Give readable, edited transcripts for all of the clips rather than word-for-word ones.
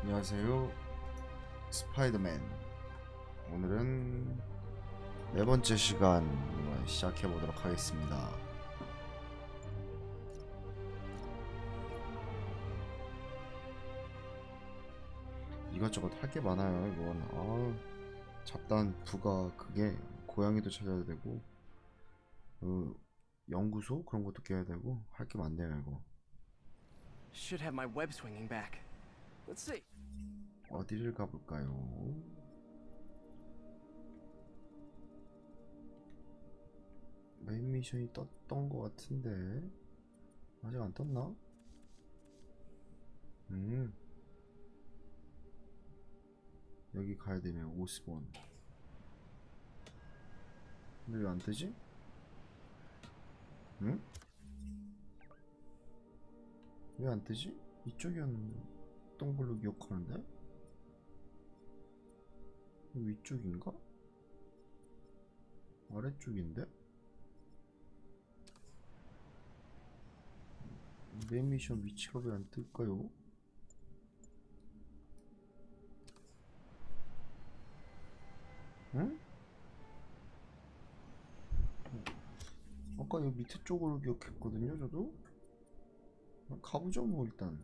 안녕하세요. 스파이더맨. 오늘은 네 번째 시간 시작해 보도록 하겠습니다. 이것저것 할 게 많아요. 이건 잡다한 부가 그게 고양이도 찾아야 되고 연구소 그런 것도 깨야 되고 할 게 많네요. 이거 Should have my web swinging back. Let's see. 어디를 가볼까요? 메인 미션이 떴던 것 같은데 아직 안 떴나? 여기 가야 되면 50원. 근데 왜 안 뜨지? 응? 왜 안 뜨지? 이쪽이었던 걸로 기억하는데? 위쪽인가? 아래쪽인데? 메인 미션 위치가 왜 안 뜰까요? 응? 아까 여기 밑에 쪽으로 기억했거든요, 저도? 가보죠, 뭐, 일단.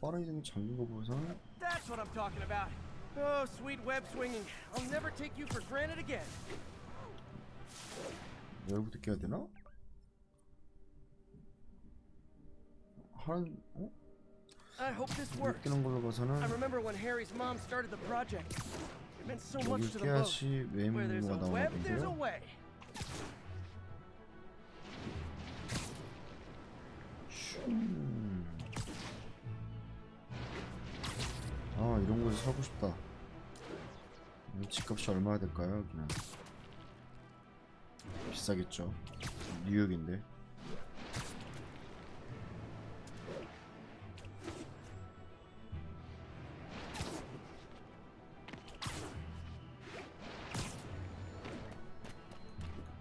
빠른 이동이 잠긴 거 보고서는. That's what I'm talking about. Oh, sweet web swinging. I'll never take you for granted again. 여기부터 깨야 되나? I hope this works. 깨는 걸로 봐서는 I remember when Harry's mom started the project. It meant so much to 여기 the boat. 깨야지 Where there's 메인으로가 a web, there's a 나오거든요. way. 이런 곳에 살고 싶다. 집값이 얼마나 될까요? 여기는 비싸겠죠. 뉴욕인데.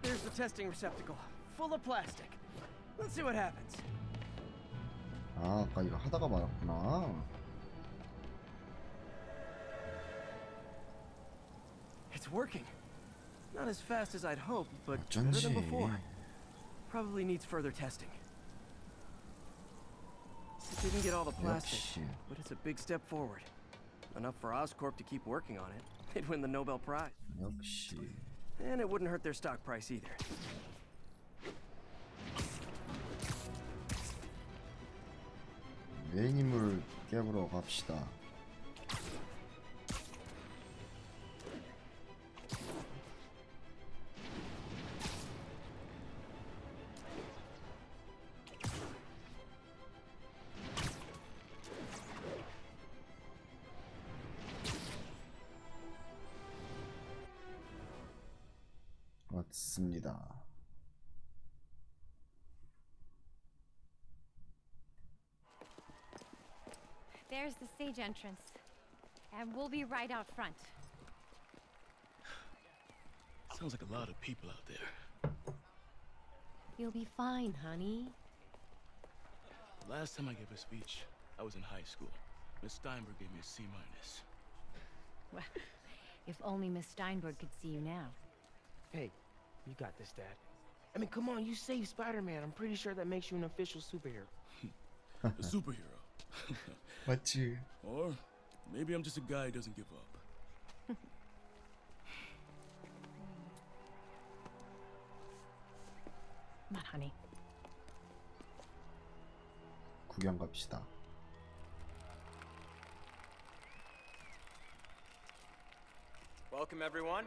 There's the testing receptacle, full of plastic. Let's see what happens. 아까 이거 하다가 말았구나. It's working. Not as fast as I'd hoped, but better 어쩐지. than before. Probably needs further testing. It didn't get all the plastic, 역시. but it's a big step forward. Enough for Oscorp to keep working on it. They'd win the Nobel Prize. 역시. And it wouldn't hurt their stock price either. 메인 인물을 깨보러 갑시다. 맞습니다. There's the stage entrance. And we'll be right out front. Sounds like a lot of people out there. You'll be fine, honey. Last time I gave a speech, I was in high school. Miss Steinberg gave me a C-. Well, if only Miss Steinberg could see you now. Hey, you got this, Dad. I mean, come on, you saved Spider-Man. I'm pretty sure that makes you an official superhero. A superhero. 맞지? Or maybe I'm just a guy who doesn't give up. Come on, honey. 구경 갑시다. Welcome, everyone.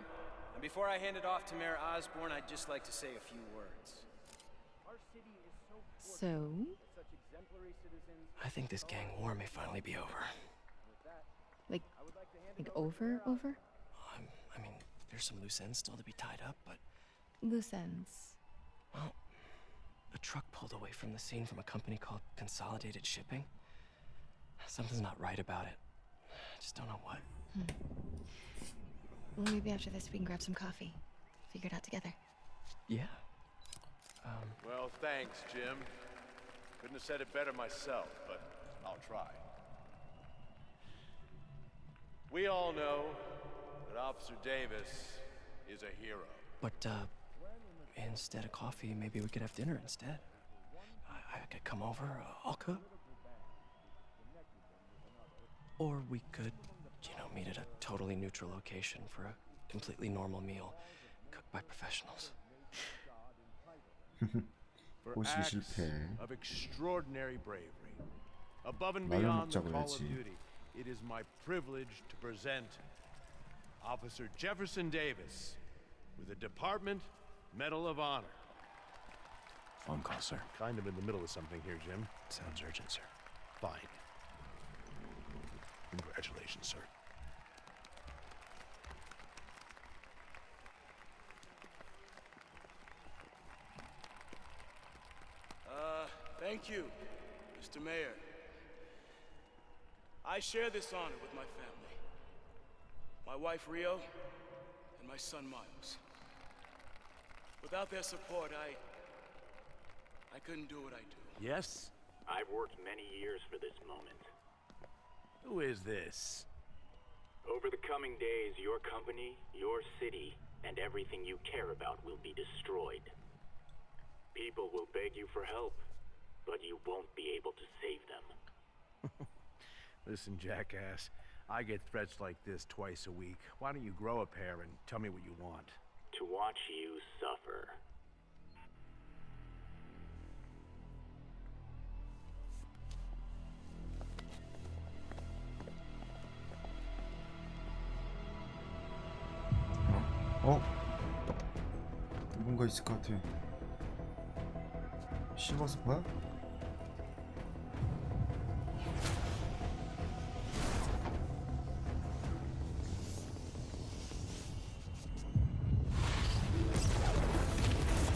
And before I hand it off to Mayor Osborne, I'd just like to say a few words. So? I think this gang war may finally be over. Like over? I mean, there's some loose ends still to be tied up, but... Loose ends. Well, a truck pulled away from the scene from a company called Consolidated Shipping. Something's not right about it. I just don't know what. Well, maybe after this we can grab some coffee. Figure it out together. Yeah. Well, thanks, Jim. Couldn't have said it better myself, but I'll try. We all know that Officer Davis is a hero. But, instead of coffee, maybe we could have dinner instead. I could come over, I'll cook. Or we could, meet at a totally neutral location for a completely normal meal, cooked by professionals. For 오시기 acts 실패. of extraordinary bravery, above and 라면 beyond the 먹자고 call of 해야지. duty, it is my privilege to present Officer Jefferson Davis with the Department Medal of Honor. Phone call, sir. Kind of in the middle of something here, Jim. Sounds urgent, sir. Fine. Congratulations, sir. Thank you, Mr. Mayor. I share this honor with my family. My wife, Rio, and my son, Miles. Without their support, I couldn't do what I do. Yes? I've worked many years for this moment. Who is this? Over the coming days, your company, your city, and everything you care about will be destroyed. People will beg you for help, but you won't be able to save them. Listen, jackass, I get threats like this twice a week. Why don't you grow a pair and tell me what you want? To watch you suffer. 뭔가 있을 것 같아. 실버 스파야?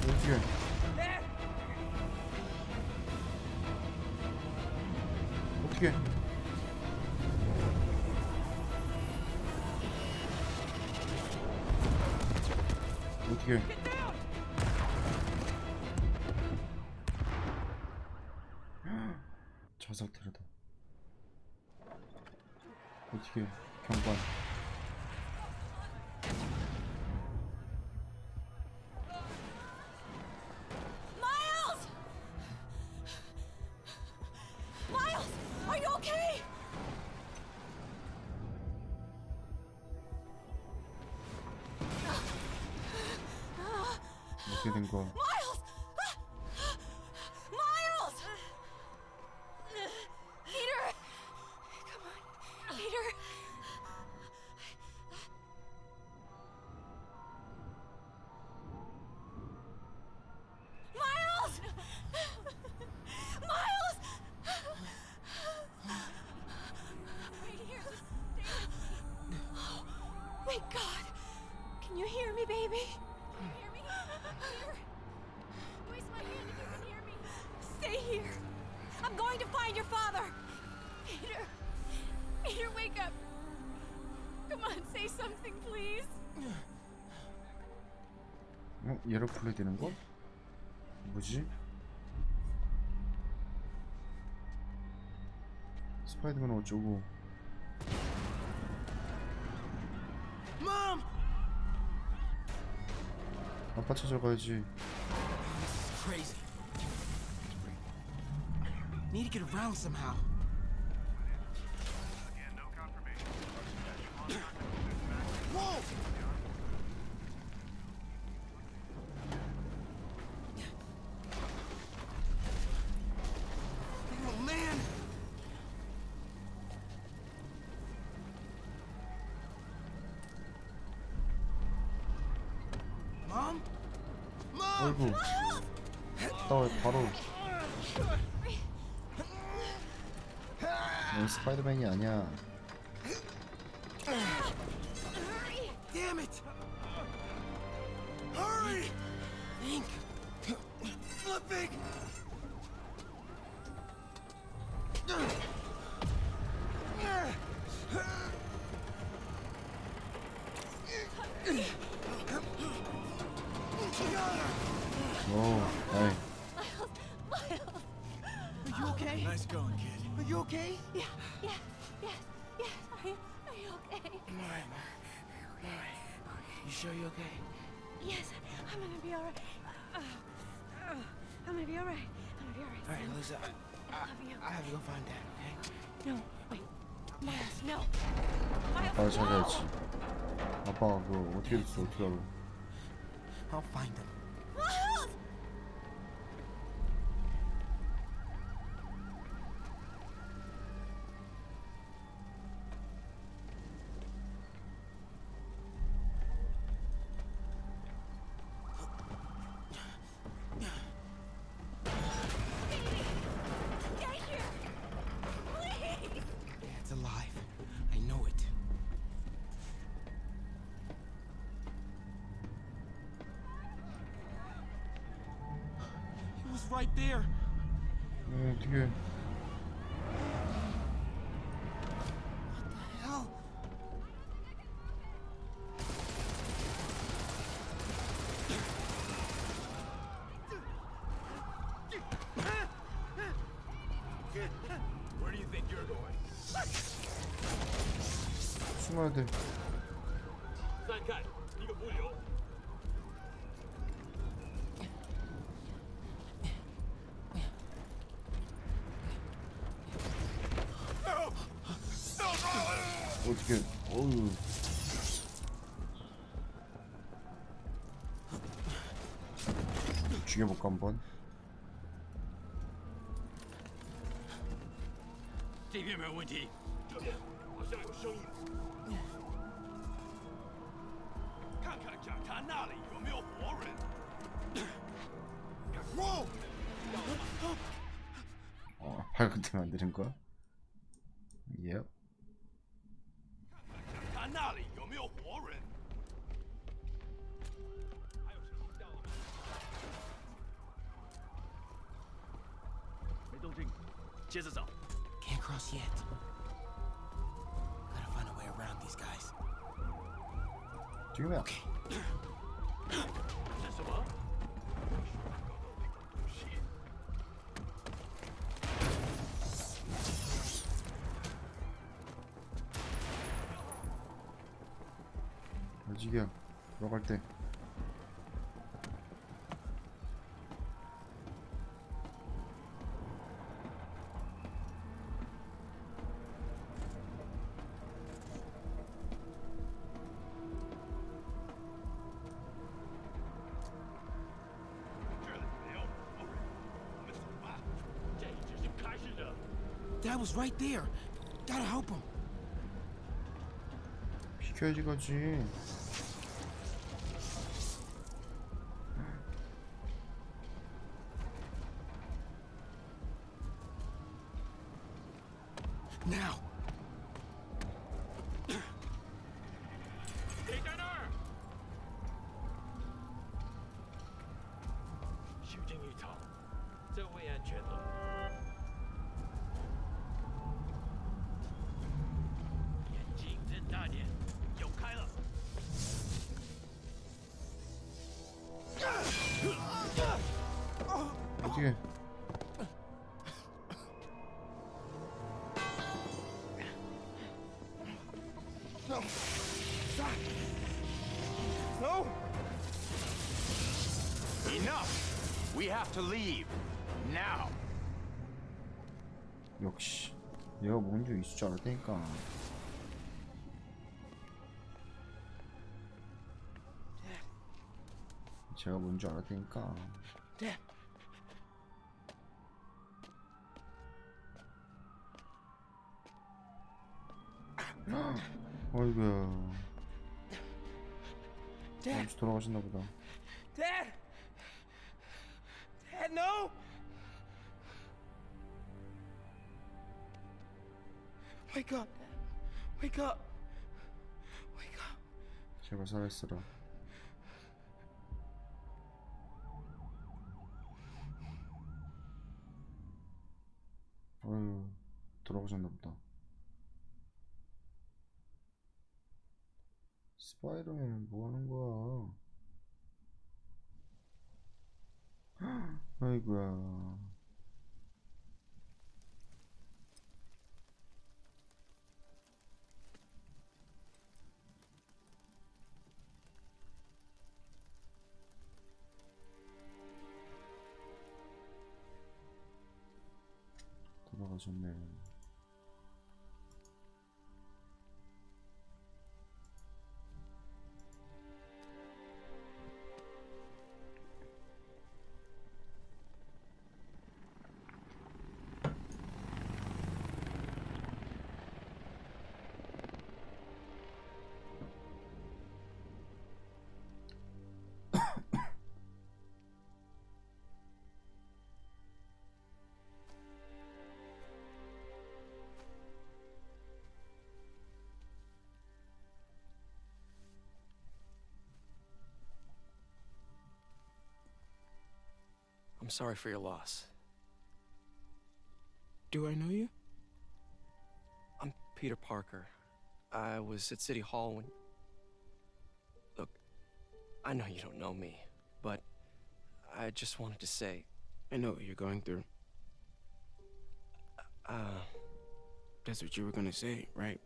어떻게? 어떻게? 어떻게? 자석 테러다. 어떻게 경관? Miles! Miles, are you okay? 어떻게 된 거야? Miles! Miles! Peter! Come on, Peter. Miles! Miles! Right here, just stay with me. Oh, thank God. Can you hear me, baby? Can you hear me? Peter? Squeeze my hand if you can hear me. Stay here. I'm going to find your father. Peter. Peter, wake up. Come on, say something, please. 얘로 플레이 되는 거? 뭐지? 스파이더맨 어쩌고? Mom! 아빠 찾아가야지. Crazy. Need to get around somehow. Whoa! Oh man! Mom? Mom! 어이구. 나 바로. 넌 스파이더맨이 아니야. Damn it! Hurry! Think. Flipping! 오, 아이. Are you okay? Nice going, kid. Are you okay? Yeah. I am okay? I'm alright, Mom. I'm alright. You sure you're okay? Yes, I'm gonna be alright. I'm gonna be alright. I'm gonna be alright. Alright, Sam. Lisa, I love you. I have to go find Dad, okay? No, wait. Miles, no. Miles, 빨리 no! 찾아야지. 아빠가 그거 어떻게 됐어? 어떻게 알아? I'll find him. Miles! Get here! Please! Dad's alive. I know it. He was right there. 어떻게? Hell. Where do you think you're going? 숨어야 돼. 再看一个不留。 어떻게? 어우. 죽여볼까 한번? 这边没有问题，这边好像有声音。看看检查那里有没有活人。哇！ 발끝에 만드는 거야? 예. 检查那里有没有活人。还有谁听到了吗？没动静，接着找。 Can't cross yet. Gotta find a way around these guys. 지금이야. Okay. 这什么？搞到那种东西。 아직이야. 들어갈 때. Dad was right there. Gotta help him. 비켜야지 가지. Now. 谁在那儿？虚惊一场，这位安全了。眼睛睁大点，有开了。 어떻게? No. Stop. No. Enough! We have to leave. Now! 역시 얘가 뭔지 있을 줄 알았다니까. 제가 뭔지 알았다니까. Dad. 어이구야. Dad. 잠시 돌아가셨나 보다. Dad. Dad, no. Wake up, Dad. Wake up. Wake up. 제발 살아있어라. 어휴, 돌아가셨나 보다. 스파이더맨은 뭐 하는 거야? 아이고야. 돌아가셨네. I'm sorry for your loss. Do I know you? I'm Peter Parker. I was at City Hall when... Look, I know you don't know me, but I just wanted to say... I know what you're going through. That's what you were gonna say, right?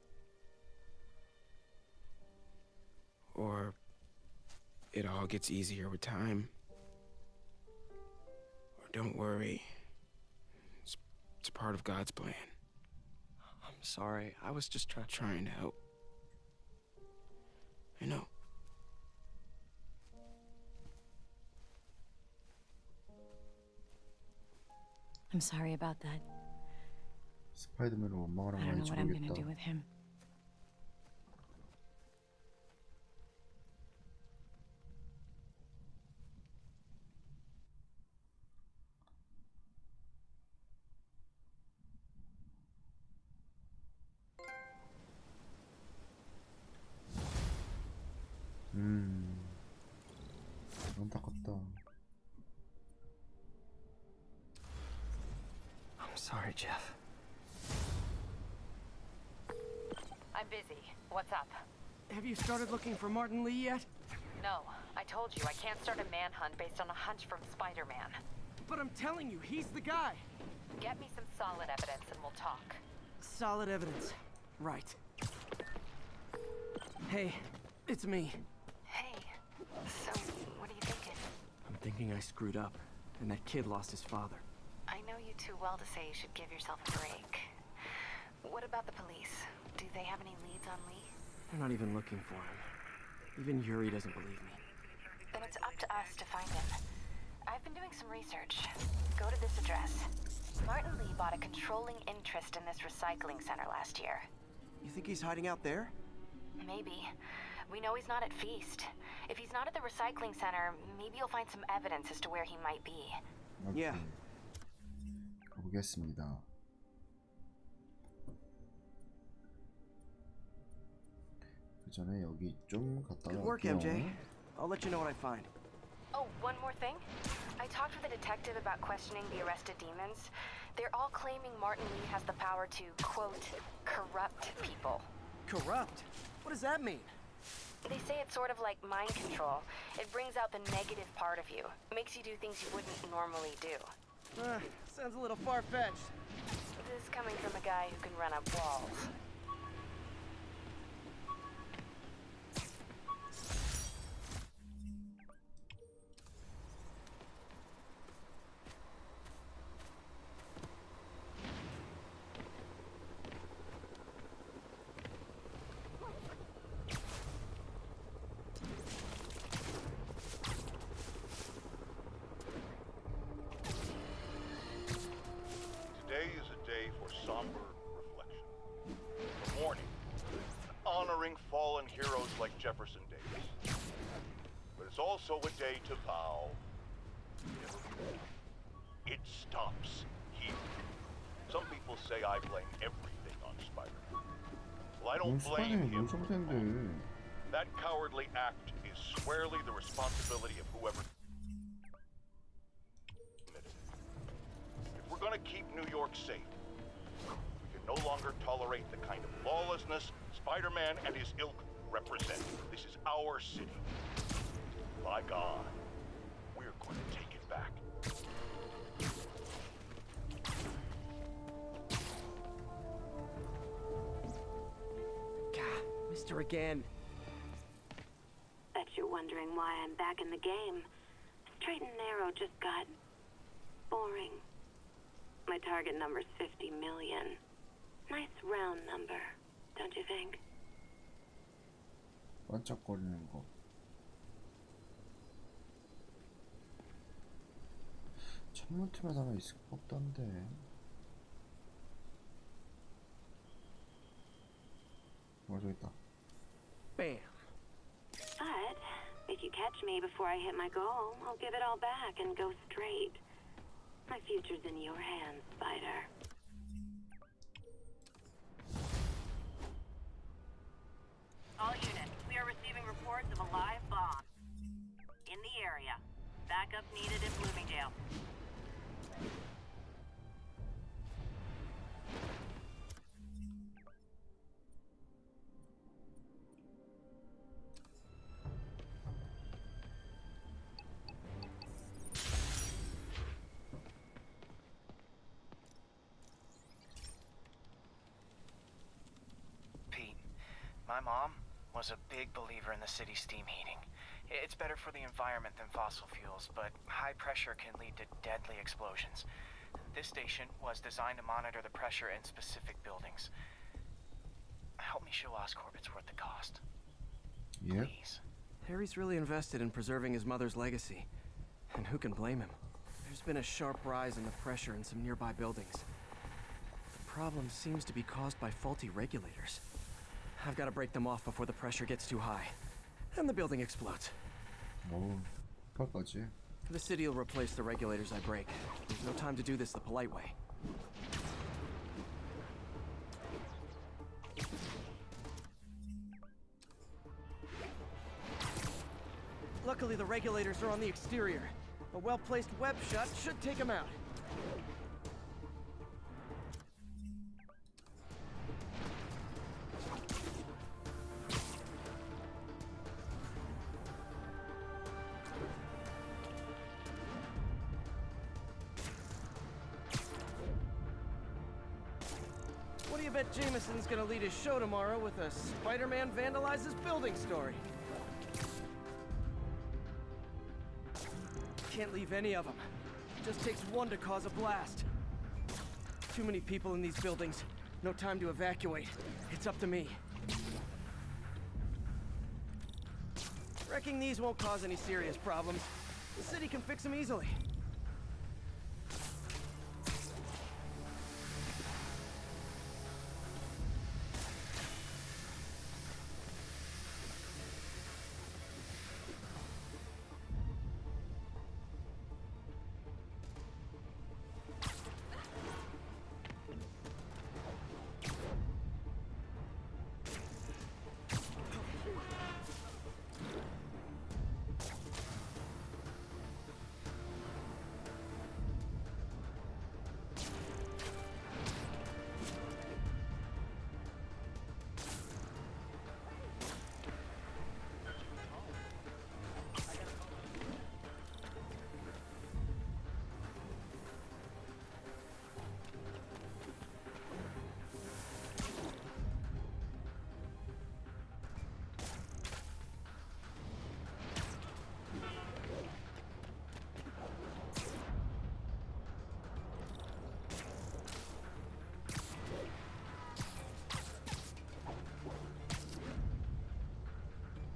Or it all gets easier with time. Or don't worry. It's part of God's plan. I'm sorry, I was just Trying to help. I know. I'm sorry about that. 스파이더맨을 원망하는 I 거 don't know 아닌지 what I'm gonna 모르겠다. do with him. 안타깝다. I'm sorry, Jeff. I'm busy. What's up? Have you started looking for Martin Lee yet? No, I told you I can't start a manhunt based on a hunch from Spider-Man. But I'm telling you, he's the guy. Get me some solid evidence and we'll talk. Solid evidence. Right. Hey, it's me. Hey, so what are you thinking? I'm thinking I screwed up, and that kid lost his father. I know you too well to say you should give yourself a break. What about the police? Do they have any leads on Lee? They're not even looking for him. Even Yuri doesn't believe me. Then it's up to us to find him. I've been doing some research. Go to this address. Martin Lee bought a controlling interest in this recycling center last year. You think he's hiding out there? Maybe. We know he's not at Feast. If he's not at the recycling center, maybe you'll find some evidence as to where he might be. Yeah. 가보겠습니다. 그 전에 여기 좀 갔다 Good work, 올게요. MJ. I'll let you know what I find. Oh, one more thing. I talked with a detective about questioning the arrested demons. They're all claiming Martin Lee has the power to, quote, corrupt people. Corrupt? What does that mean? They say it's sort of like mind control. It brings out the negative part of you. Makes you do things you wouldn't normally do. Sounds a little far-fetched. This is coming from a guy who can run up walls. Today is a day for somber reflection. A mourning, honoring fallen heroes like Jefferson Davis. But it's also a day to vow never more. It stops here. Some people say I blame everything on Spider-Man. Well, I don't blame him. That cowardly act is squarely the responsibility of whoever committed it. If we're gonna keep New York safe, we can no longer tolerate the kind of lawlessness Spider-Man and his ilk represent. This is our city. By God, we're going to take it back. God, Mr. Again. Bet you're wondering why I'm back in the game. Straight and narrow just got boring. My target number's 50 million. Nice round number, don't you think? 반짝거리는 거. 창문 틈에 하나 있을 법던데. 저기 있다. Bam. But if you catch me before I hit my goal, I'll give it all back and go straight. My future's in your hands, Spider. All units, we are receiving reports of a live bomb in the area. Backup needed in Bloomingdale. Pete, my mom was a big believer in the city's steam heating. It's better for the environment than fossil fuels, but high pressure can lead to deadly explosions. This station was designed to monitor the pressure in specific buildings. Help me show Oscorp it's worth the cost. Yeah. Please. Harry's really invested in preserving his mother's legacy. And who can blame him? There's been a sharp rise in the pressure in some nearby buildings. The problem seems to be caused by faulty regulators. I've got to break them off before the pressure gets too high. And the building explodes. 오, 팔까지. The city will replace the regulators I break. There's no time to do this the polite way. Luckily, the regulators are on the exterior. A well-placed web shot should take them out. What do you bet Jameson's gonna lead his show tomorrow with a Spider-Man vandalizes building story? Can't leave any of them. Just takes one to cause a blast. Too many people in these buildings. No time to evacuate. It's up to me. Wrecking these won't cause any serious problems. The city can fix them easily.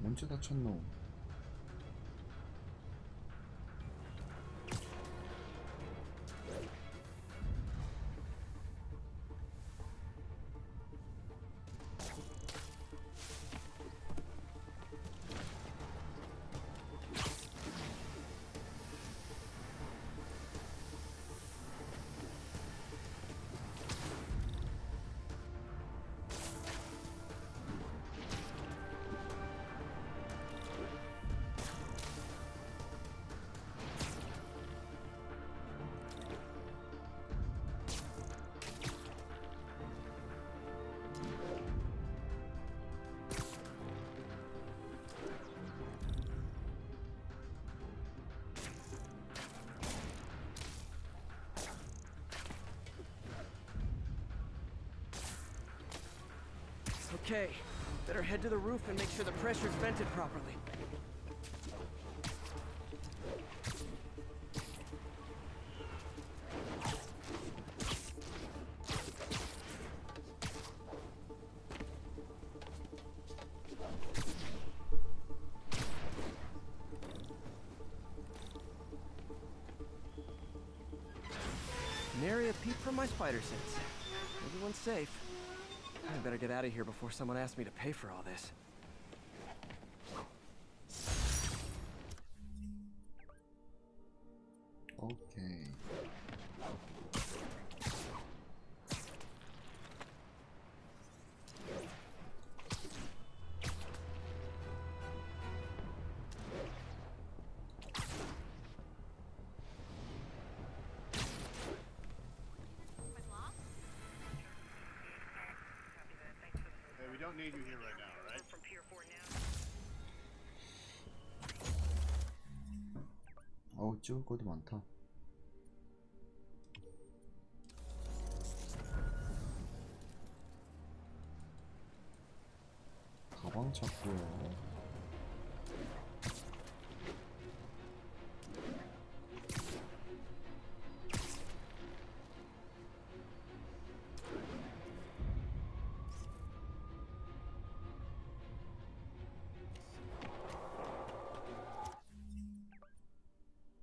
언제 다쳤노? Okay, better head to the roof and make sure the pressure's vented properly. peep from my spider sense. Everyone's safe. I better get out of here before someone asks me to pay for all this. 오케이. Hey, we don't need you here right now, all right? 어우, 찍을 것도 많다. 가방 찾고요.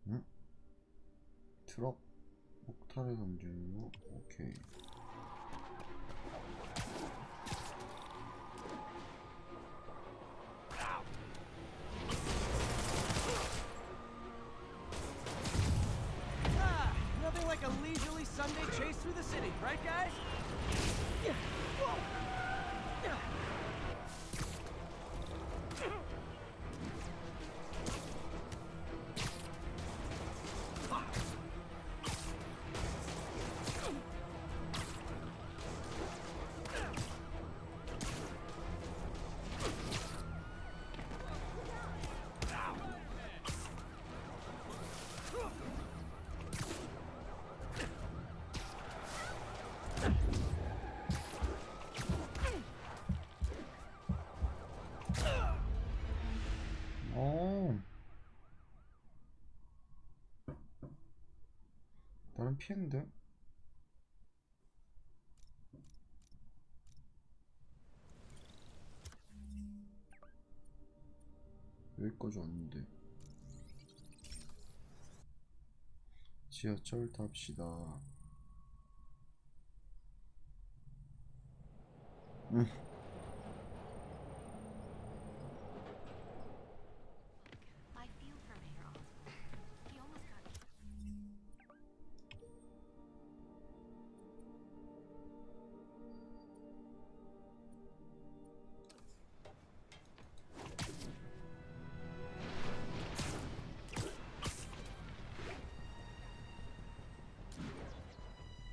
응? 트럭 폭탄의 검증. 오케이. Nothing like a leisurely Sunday chase through the city, right, guys? 나는 피했는데? 여기까지 왔는데. 지하철 탑시다. I feel for Mayor Osborn. He almost got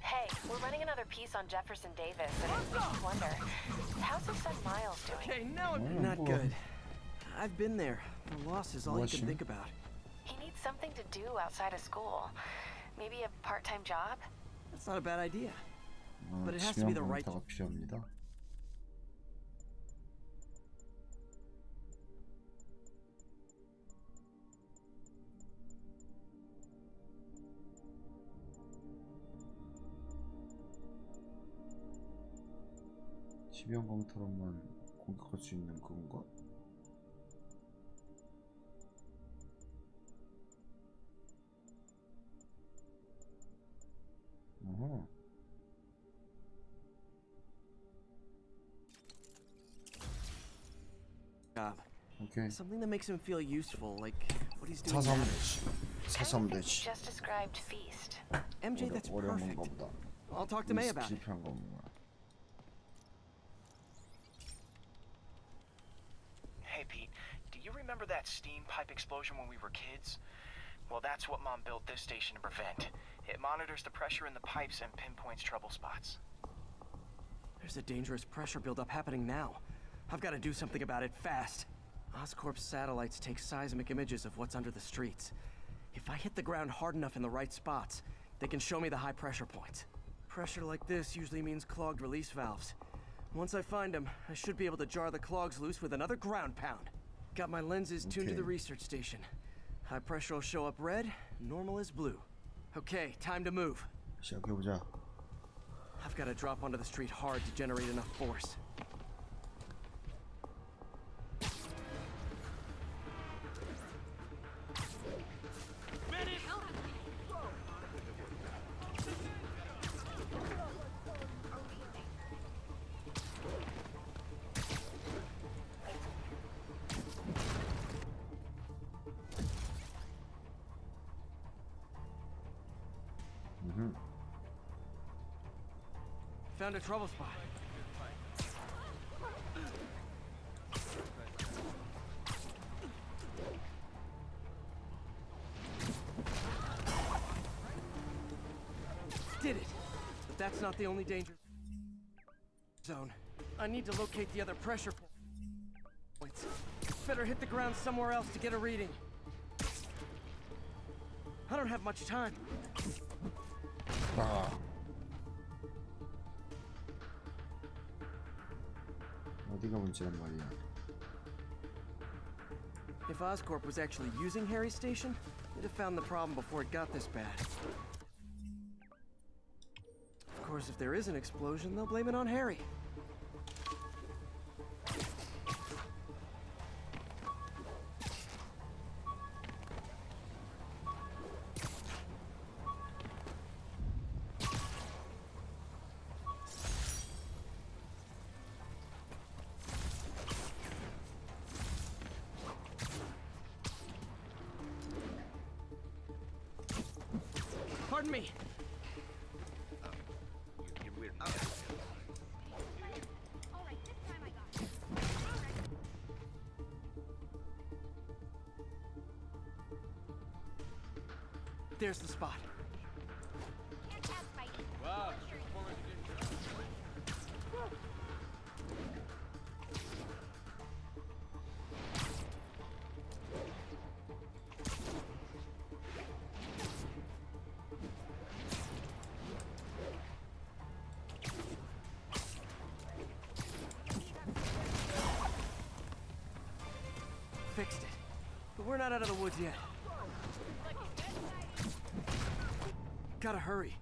Hey, we're running another piece on Jefferson Davis, and it makes me wonder, how's his son Miles doing? Okay, now I'm not good. I've been there. The loss is all you can think about. He needs something to do outside of school. Maybe a part-time job? That's not a bad idea. But it has to be the right 지명 필요합니다. 지명 강타로만 공격할 수 있는 그건가? 어허. Job. Okay. Something that makes him feel useful, like what he's doing 사사면 now. 되지. 사사면 되지. Just described feast. MJ, that's 어려운 perfect. 건가 보다. I'll talk to May about it. 필요한 건가. Hey, Pete, do you remember that steam pipe explosion when we were kids? Well, that's what Mom built this station to prevent. It monitors the pressure in the pipes and pinpoints trouble spots. There's a dangerous pressure buildup happening now. I've got to do something about it fast. Oscorp's satellites take seismic images of what's under the streets. If I hit the ground hard enough in the right spots, they can show me the high pressure points. Pressure like this usually means clogged release valves. Once I find them, I should be able to jar the clogs loose with another ground pound. Got my lenses tuned to the research station. High pressure will show up red, normal is blue. Okay, time to move. 시작해보자. I've got to drop onto the street hard to generate enough force. Found a trouble spot. Did it! But that's not the only danger zone. I need to locate the other pressure points. Better hit the ground somewhere else to get a reading. I don't have much time. 어디가 문제란 말이야. If Oscorp was actually using Harry's station, they'd have found the problem before it got this bad. Of course, if there is an explosion, they'll blame it on Harry. Pardon me. There's the spot. Wow. Fixed it. But we're not out of the woods yet. Gotta hurry.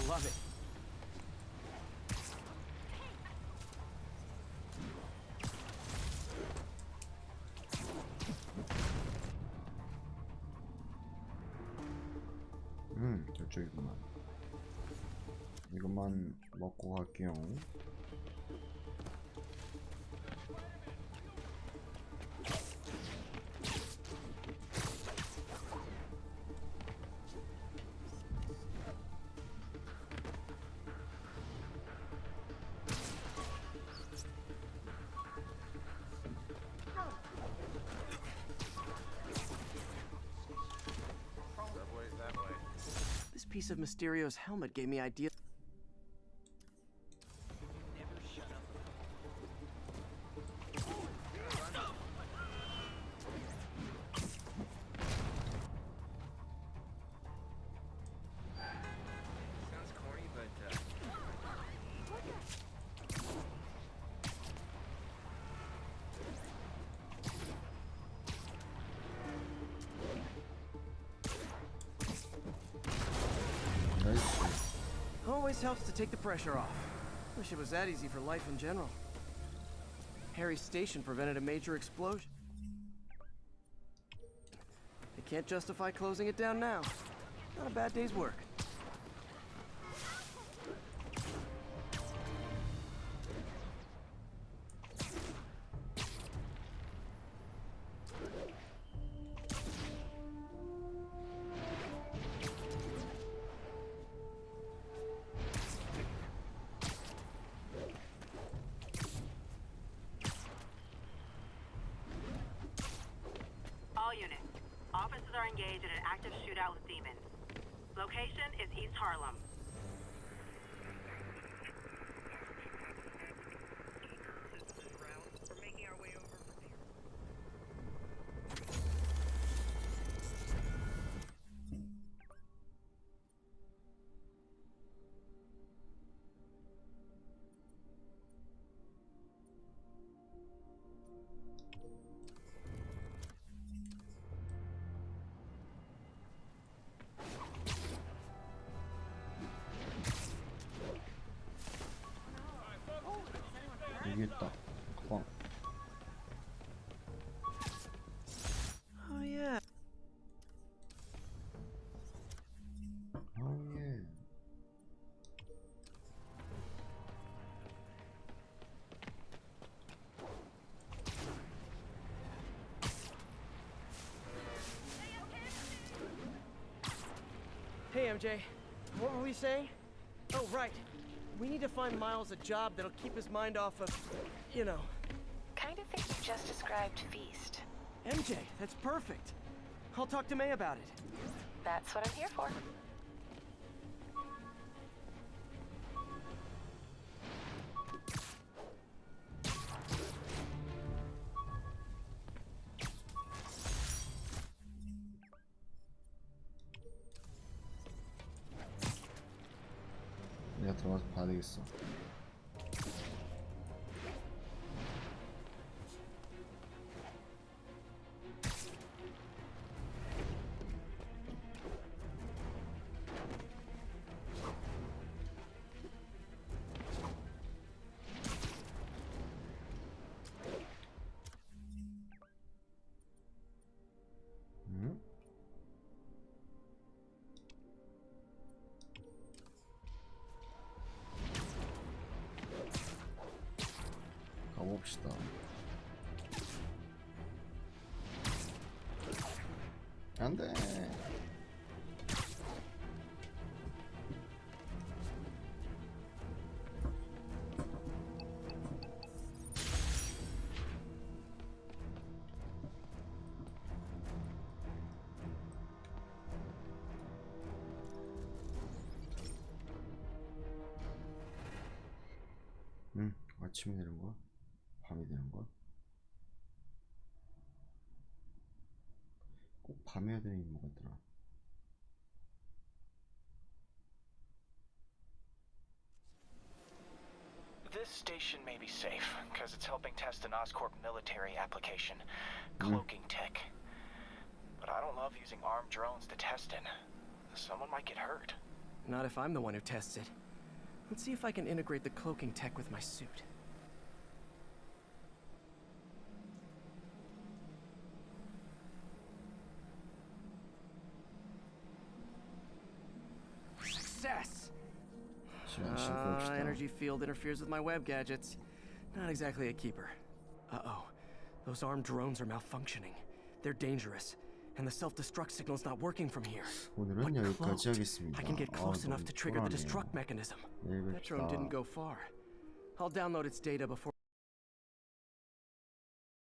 Love it. 저쪽이구만. 이것만 먹고 갈게요. This piece of Mysterio's helmet gave me ideas. Sounds corny, but Always helps to take the pressure off. Wish it was that easy for life in general. Harry's station prevented a major explosion. They can't justify closing it down now. Not a bad day's work. All units. Officers are engaged in an active shootout with demons. Location is East Harlem. We're making our way over from there. 있다. 가방. Oh yeah. 예. Hey, MJ. What were we saying? Oh, right. We need to find Miles a job that'll keep his mind off of, you know. Kind of think you just described Feast. MJ, that's perfect. I'll talk to May about it. That's what I'm here for. 내가 들어가서 봐야 되겠어. 응? 가봅시다. 안 돼. 아침이 되는 거야? 밤이 되는 거야? 꼭 밤에 해야 되는 게 뭐가 있더라? This station may be safe, because it's helping test an Oscorp military application, cloaking tech. But I don't love using armed drones to test in. Someone might get hurt. Not if I'm the one who tests it. Let's see if I can integrate the cloaking tech with my suit. Success! Energy field interferes with my web gadgets. Not exactly a keeper. Uh-oh. Those armed drones are malfunctioning. They're dangerous. And the self-destruct signal's not working from here. 오늘은 여기까지 하겠습니다. I can get close enough to trigger the destruct mechanism. That drone didn't go far. I'll download its data before